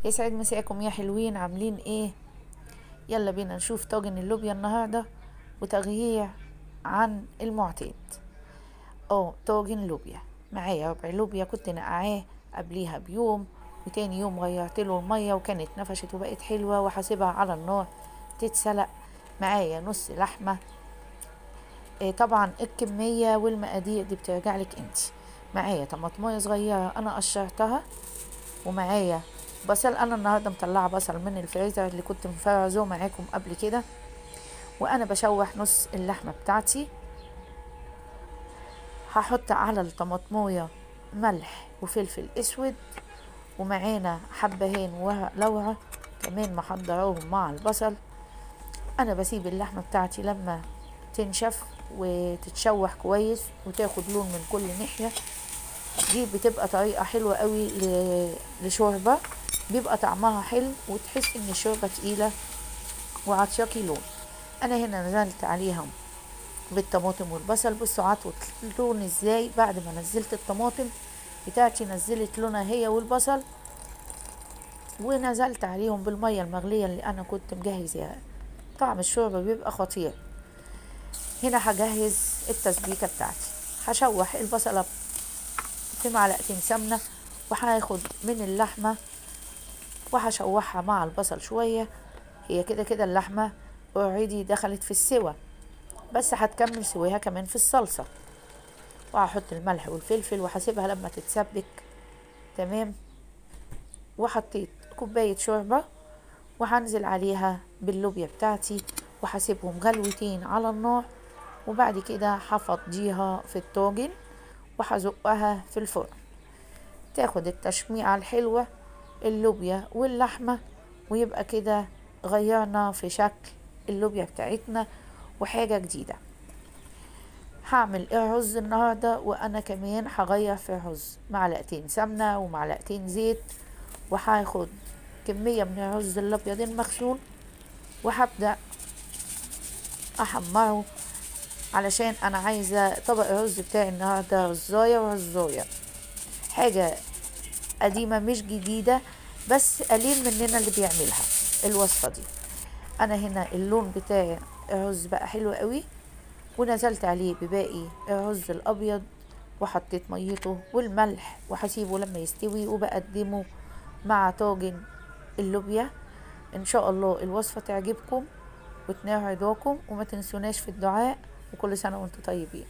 يسعد مساكم يا حلوين، عاملين ايه؟ يلا بينا نشوف طاجن اللوبيا النهارده وتغيير عن المعتاد. طاجن لوبيا. معايا ربع لوبيا كنت نقعاه قبليها بيوم، وتاني يوم غيرت له الميه وكانت نفشت وبقت حلوه، وهسيبها على النار تتسلق. معايا نص لحمه. طبعا الكميه والمقادير دي بترجع لك انت. معايا طماطمايه صغيره انا قشرتها، ومعايا بصل. انا النهارده مطلعه بصل من الفريزر اللي كنت مفرزه معاكم قبل كده. وانا بشوح نص اللحمه بتاعتي. هحط على الطماطمويه ملح وفلفل اسود، ومعانا حبهان ورق لورا كمان محضراهم مع البصل. انا بسيب اللحمه بتاعتي لما تنشف وتتشوح كويس وتاخد لون من كل ناحيه. دي بتبقى طريقه حلوه قوي لشوربه، بيبقى طعمها حلو وتحس ان الشوربه تقيله وعطشاكي لون. انا هنا نزلت عليهم بالطماطم والبصل. بصوا عطوا اللون ازاي بعد ما نزلت الطماطم بتاعتي، نزلت لونها هي والبصل، ونزلت عليهم بالميه المغليه اللي انا كنت مجهزاها. طعم الشوربه بيبقى خطير. هنا هجهز التسبيكه بتاعتي. هشوح البصله في معلقتين سمنه، وهاخد من اللحمه وهشوحها مع البصل شويه. هي كده كده اللحمه اوريدي دخلت في السوا، بس هتكمل سواها كمان في الصلصه. وهحط الملح والفلفل وهسيبها لما تتسبك. تمام. وحطيت كوبايه شوربه، وهنزل عليها باللوبيا بتاعتي وهسيبهم غلوتين على النار. وبعد كده هفضيها في الطاجن وهزقها في الفرن تاخد التشميعه الحلوه اللوبيا واللحمه. ويبقى كده غيرنا في شكل اللوبيا بتاعتنا وحاجه جديده. هعمل رز النهارده، وانا كمان هغير في الرز معلقتين سمنه ومعلقتين زيت. وهاخد كميه من الرز الابيض المغسول وهبدا احمره، علشان انا عايزه طبق الرز بتاعي النهارده رزايه ورزايه، حاجه قديمه مش جديده، بس قليل مننا اللي بيعملها الوصفه دي. انا هنا اللون بتاع الرز بقى حلو قوي، ونزلت عليه بباقي الرز الابيض وحطيت ميته والملح، وهسيبه لما يستوي وبقدمه مع طاجن اللوبيا. ان شاء الله الوصفه تعجبكم وتنال رضاكم، وما تنسوناش في الدعاء، وكل سنه وانتم طيبين.